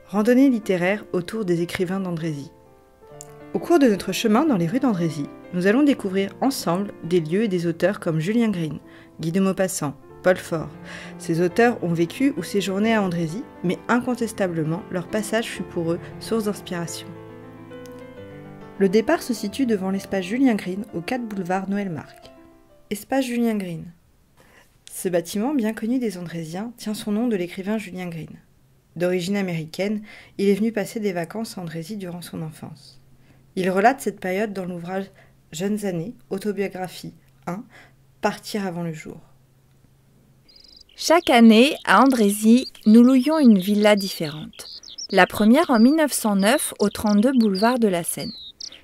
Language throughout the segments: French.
Randonnée littéraire autour des écrivains d'Andrézy. Au cours de notre chemin dans les rues d'Andrézy, nous allons découvrir ensemble des lieux et des auteurs comme Julien Green, Guy de Maupassant, Paul Fort. Ces auteurs ont vécu ou séjourné à Andrézy, mais incontestablement, leur passage fut pour eux source d'inspiration. Le départ se situe devant l'espace Julien Green au 4 boulevard Noël Marc. Espace Julien Green. Ce bâtiment bien connu des Andrésiens tient son nom de l'écrivain Julien Green. D'origine américaine, il est venu passer des vacances à Andrézy durant son enfance. Il relate cette période dans l'ouvrage Jeunes années, autobiographie 1, Partir avant le jour. Chaque année, à Andrézy, nous louions une villa différente. La première en 1909 au 32 boulevard de la Seine.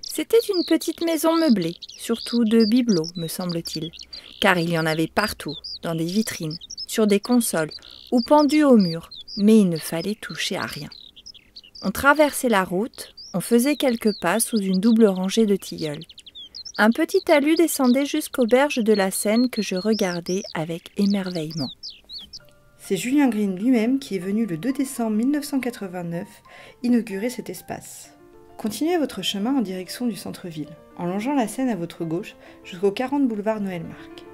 C'était une petite maison meublée, surtout de bibelots, me semble-t-il, car il y en avait partout, dans des vitrines, sur des consoles ou pendus au mur, mais il ne fallait toucher à rien. On traversait la route, on faisait quelques pas sous une double rangée de tilleuls. Un petit talus descendait jusqu'aux berges de la Seine que je regardais avec émerveillement. C'est Julien Green lui-même qui est venu le 2 décembre 1989 inaugurer cet espace. Continuez votre chemin en direction du centre-ville, en longeant la Seine à votre gauche jusqu'au 40 boulevard Noël Marc.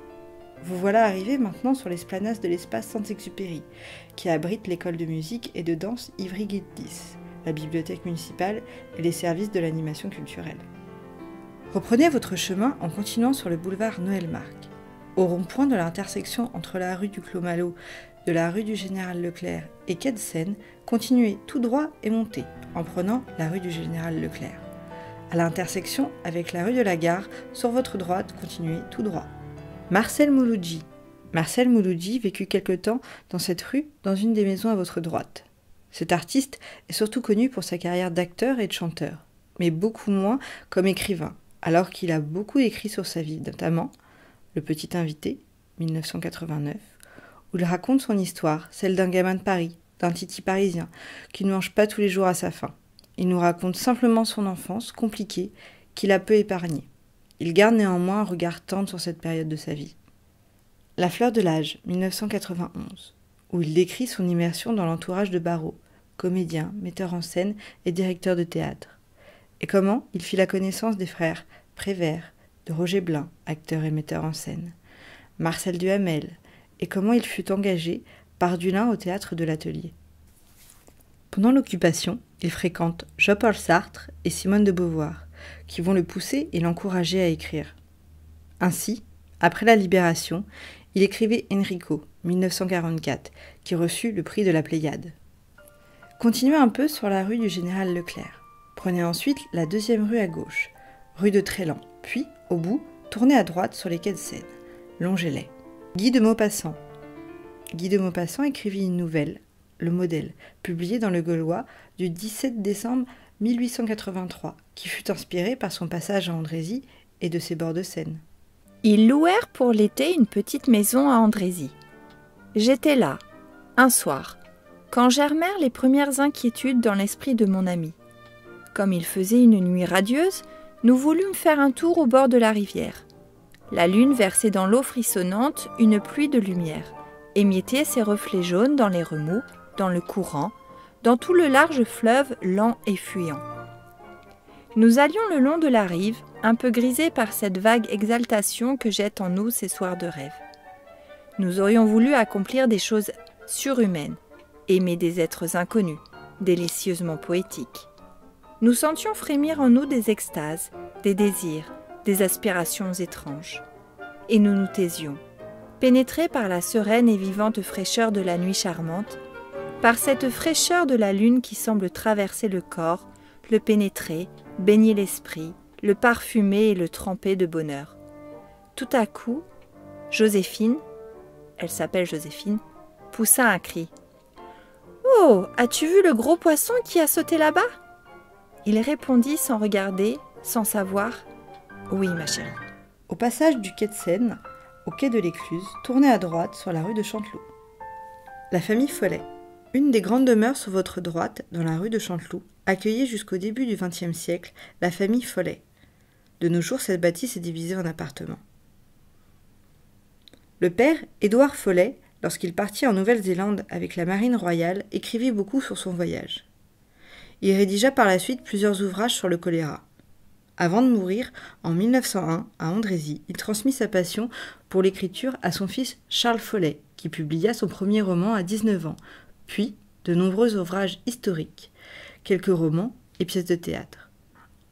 Vous voilà arrivé maintenant sur l'esplanade de l'espace Saint-Exupéry, qui abrite l'école de musique et de danse Ivry-Guildis, la bibliothèque municipale et les services de l'animation culturelle. Reprenez votre chemin en continuant sur le boulevard Noël Marc. Au rond-point de l'intersection entre la rue du Clos Malo, de la rue du Général Leclerc et quai de Seine, continuez tout droit et montez en prenant la rue du Général Leclerc. À l'intersection avec la rue de la Gare, sur votre droite, continuez tout droit. Marcel Mouloudji. Marcel Mouloudji vécut quelque temps dans cette rue, dans une des maisons à votre droite. Cet artiste est surtout connu pour sa carrière d'acteur et de chanteur, mais beaucoup moins comme écrivain, alors qu'il a beaucoup écrit sur sa vie, notamment Le Petit Invité, 1989, où il raconte son histoire, celle d'un gamin de Paris, d'un titi parisien, qui ne mange pas tous les jours à sa faim. Il nous raconte simplement son enfance compliquée, qu'il a peu épargnée. Il garde néanmoins un regard tendre sur cette période de sa vie. La fleur de l'âge, 1991, où il décrit son immersion dans l'entourage de Barrault, comédien, metteur en scène et directeur de théâtre. Et comment il fit la connaissance des frères Prévert, de Roger Blin, acteur et metteur en scène, Marcel Duhamel, et comment il fut engagé par Dulin au théâtre de l'Atelier. Pendant l'occupation, il fréquente Jean-Paul Sartre et Simone de Beauvoir, qui vont le pousser et l'encourager à écrire. Ainsi, après la Libération, il écrivait Enrico, 1944, qui reçut le prix de la Pléiade. Continuez un peu sur la rue du Général Leclerc. Prenez ensuite la deuxième rue à gauche, rue de Trélan, puis, au bout, tournez à droite sur les quais de Seine. Longez-les. Guy de Maupassant. Guy de Maupassant écrivit une nouvelle, Le Modèle, publiée dans Le Gaulois du 17 décembre 1883, qui fut inspirée par son passage à Andrézy et de ses bords de Seine. Ils louèrent pour l'été une petite maison à Andrézy. J'étais là, un soir, quand germèrent les premières inquiétudes dans l'esprit de mon ami. Comme il faisait une nuit radieuse, nous voulûmes faire un tour au bord de la rivière. La lune versait dans l'eau frissonnante une pluie de lumière, émiettait ses reflets jaunes dans les remous, dans le courant, dans tout le large fleuve lent et fuyant. Nous allions le long de la rive, un peu grisés par cette vague exaltation que jette en nous ces soirs de rêve. Nous aurions voulu accomplir des choses surhumaines, aimer des êtres inconnus, délicieusement poétiques. Nous sentions frémir en nous des extases, des désirs, des aspirations étranges. Et nous nous taisions, pénétrés par la sereine et vivante fraîcheur de la nuit charmante, par cette fraîcheur de la lune qui semble traverser le corps, le pénétrer, baigner l'esprit, le parfumer et le tremper de bonheur. Tout à coup, Joséphine, elle s'appelle Joséphine, poussa un cri. « Oh, as-tu vu le gros poisson qui a sauté là-bas » Il répondit sans regarder, sans savoir. « Oui, ma chérie. » Au passage du quai de Seine, au quai de l'Écluse, tournez à droite sur la rue de Chanteloup. La famille Follet. Une des grandes demeures sur votre droite, dans la rue de Chanteloup, accueillait jusqu'au début du XXe siècle la famille Follet. De nos jours, cette bâtisse est divisée en appartements. Le père, Édouard Follet, lorsqu'il partit en Nouvelle-Zélande avec la marine royale, écrivit beaucoup sur son voyage. Il rédigea par la suite plusieurs ouvrages sur le choléra. Avant de mourir, en 1901, à Andrézy, il transmit sa passion pour l'écriture à son fils Charles Follet, qui publia son premier roman à 19 ans, puis de nombreux ouvrages historiques, quelques romans et pièces de théâtre.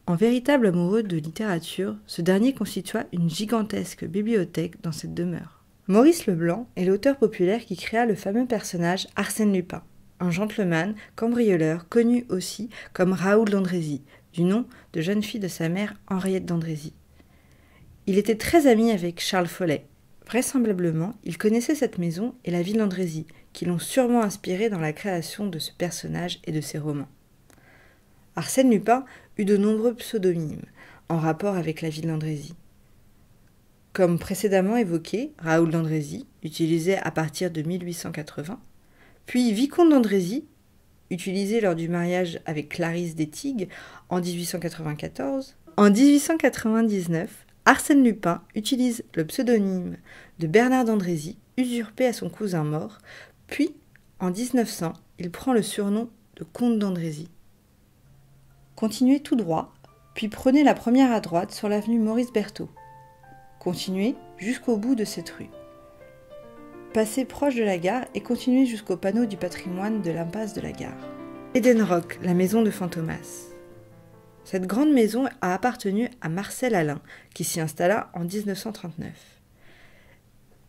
En véritable amoureux de littérature, ce dernier constitua une gigantesque bibliothèque dans cette demeure. Maurice Leblanc est l'auteur populaire qui créa le fameux personnage Arsène Lupin, un gentleman cambrioleur connu aussi comme Raoul d'Andrézy, du nom de jeune fille de sa mère Henriette d'Andrézy. Il était très ami avec Charles Follet. Vraisemblablement, il connaissait cette maison et la ville d'Andrézy, qui l'ont sûrement inspiré dans la création de ce personnage et de ses romans. Arsène Lupin eut de nombreux pseudonymes en rapport avec la ville d'Andrézy. Comme précédemment évoqué, Raoul d'Andrézy, utilisé à partir de 1880, puis Vicomte d'Andrézy, utilisé lors du mariage avec Clarisse d'Etigues en 1894. En 1899, Arsène Lupin utilise le pseudonyme de Bernard d'Andrézy, usurpé à son cousin mort, puis en 1900, il prend le surnom de comte d'Andrézy. Continuez tout droit, puis prenez la première à droite sur l'avenue Maurice Berthaud. Continuez jusqu'au bout de cette rue. Passez proche de la gare et continuez jusqu'au panneau du patrimoine de l'impasse de la gare. Eden Rock, la maison de Fantomas. Cette grande maison a appartenu à Marcel Alain, qui s'y installa en 1939.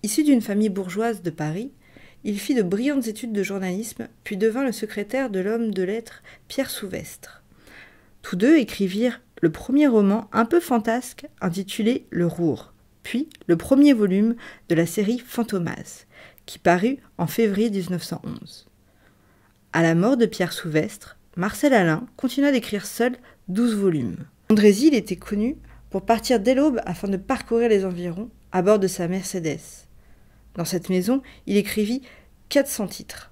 Issu d'une famille bourgeoise de Paris, il fit de brillantes études de journalisme, puis devint le secrétaire de l'homme de lettres Pierre Souvestre. Tous deux écrivirent le premier roman un peu fantasque intitulé Le Roure, puis le premier volume de la série Fantomas, qui parut en février 1911. À la mort de Pierre Souvestre, Marcel Alain continua d'écrire seul 12 volumes. Andrézy était connu pour partir dès l'aube afin de parcourir les environs à bord de sa Mercedes. Dans cette maison, il écrivit 400 titres.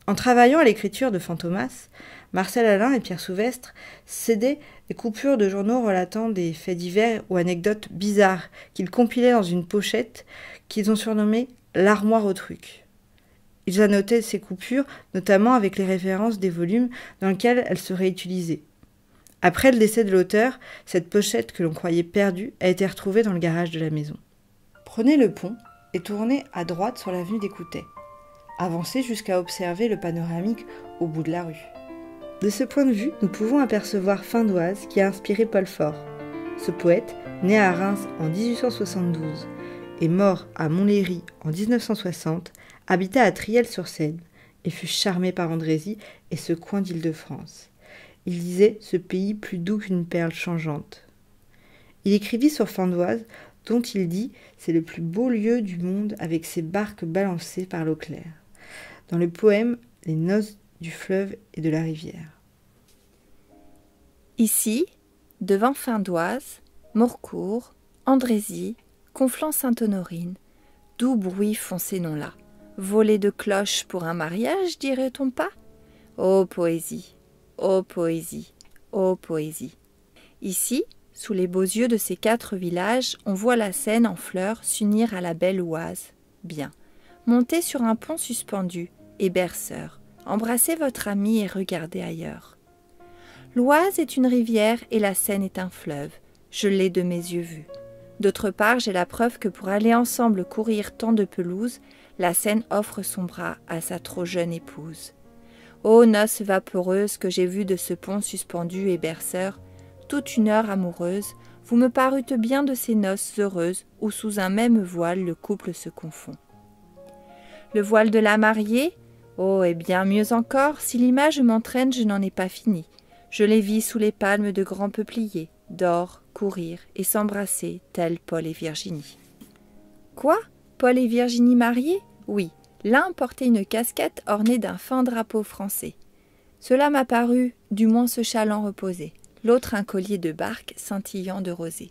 En travaillant à l'écriture de Fantomas, Marcel Alain et Pierre Souvestre cédaient des coupures de journaux relatant des faits divers ou anecdotes bizarres qu'ils compilaient dans une pochette qu'ils ont surnommée « l'armoire aux trucs ». Ils annotaient ces coupures, notamment avec les références des volumes dans lesquels elles seraient utilisées. Après le décès de l'auteur, cette pochette que l'on croyait perdue a été retrouvée dans le garage de la maison. Prenez le pont et tournez à droite sur l'avenue des Coutets. Avancez jusqu'à observer le panoramique au bout de la rue. De ce point de vue, nous pouvons apercevoir Findoise qui a inspiré Paul Fort. Ce poète, né à Reims en 1872 et mort à Montlhéry en 1960, habita à Triel-sur-Seine et fut charmé par Andrézy et ce coin d'Île-de-France. Il disait ce pays plus doux qu'une perle changeante. Il écrivit sur Findoise, dont il dit c'est le plus beau lieu du monde avec ses barques balancées par l'eau claire. Dans le poème Les noces du fleuve et de la rivière. Ici, devant Findoise, Morcourt, Andrézy, Conflans-Sainte-Honorine, d'où bruit font ces noms-là? Voler de cloches pour un mariage, dirait-on pas? Ô poésie, ô poésie, ô poésie. Ici, sous les beaux yeux de ces 4 villages, on voit la Seine en fleurs s'unir à la belle Oise. Bien. Montez sur un pont suspendu, et berceur, embrassez votre ami et regardez ailleurs. L'Oise est une rivière et la Seine est un fleuve. Je l'ai de mes yeux vu. D'autre part, j'ai la preuve que pour aller ensemble courir tant de pelouses, la Seine offre son bras à sa trop jeune épouse. Ô noces vaporeuses que j'ai vues de ce pont suspendu et berceur, toute une heure amoureuse, vous me parûtes bien de ces noces heureuses où sous un même voile le couple se confond. Le voile de la mariée, oh, et bien mieux encore, si l'image m'entraîne, je n'en ai pas fini. Je les vis sous les palmes de grands peupliers, d'or, courir et s'embrasser, tels Paul et Virginie. Quoi? Paul et Virginie mariés? Oui, l'un portait une casquette ornée d'un fin drapeau français. Cela m'a paru, du moins ce chaland reposé, l'autre un collier de barque scintillant de rosée.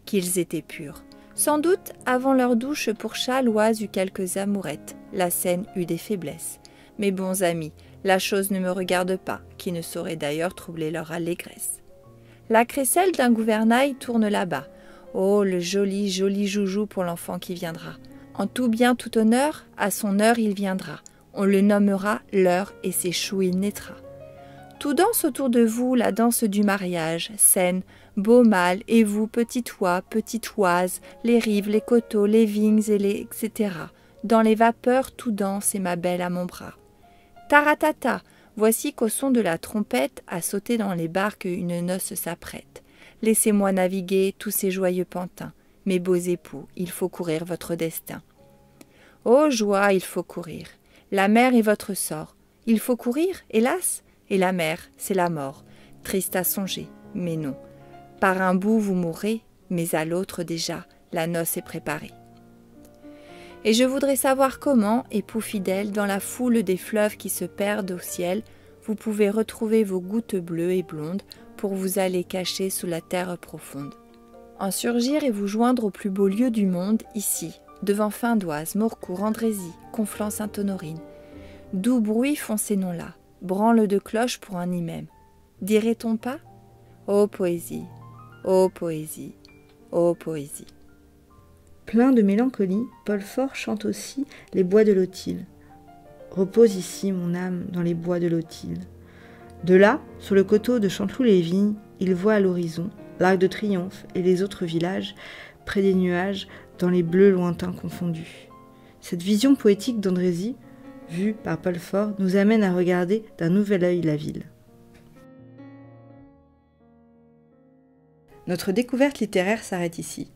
Qu'ils étaient purs. Sans doute, avant leur douche pour chat, l'Oise eut quelques amourettes, la Seine eut des faiblesses. Mes bons amis, la chose ne me regarde pas, qui ne saurait d'ailleurs troubler leur allégresse. La crécelle d'un gouvernail tourne là-bas. Oh, le joli, joli joujou pour l'enfant qui viendra. En tout bien, tout honneur, à son heure il viendra. On le nommera l'heure et ses choux il naîtra. Tout danse autour de vous la danse du mariage, scène, beau mâle, et vous, petit oie, petite oise, les rives, les coteaux, les vignes, et les etc. Dans les vapeurs, tout danse, et ma belle à mon bras. Taratata, voici qu'au son de la trompette, à sauter dans les barques, une noce s'apprête. Laissez-moi naviguer tous ces joyeux pantins. Mes beaux époux, il faut courir votre destin. Ô joie, il faut courir. La mer est votre sort. Il faut courir, hélas, et la mer, c'est la mort. Triste à songer, mais non. Par un bout vous mourrez, mais à l'autre déjà, la noce est préparée. Et je voudrais savoir comment, époux fidèles, dans la foule des fleuves qui se perdent au ciel, vous pouvez retrouver vos gouttes bleues et blondes pour vous aller cacher sous la terre profonde. En surgir et vous joindre au plus beau lieu du monde, ici, devant Findoise, Morcourt, Andrézy, Conflans, Sainte-Honorine. Doux bruit font ces noms-là, branle de cloche pour un imem. Dirait-on pas? Ô poésie, ô poésie, ô poésie. Plein de mélancolie, Paul Fort chante aussi les bois de l'Otille. Repose ici mon âme dans les bois de l'Otille. De là, sur le coteau de Chanteloup-les-Vignes, il voit à l'horizon l'Arc de Triomphe et les autres villages, près des nuages, dans les bleus lointains confondus. Cette vision poétique d'Andrézy, vue par Paul Fort, nous amène à regarder d'un nouvel œil la ville. Notre découverte littéraire s'arrête ici.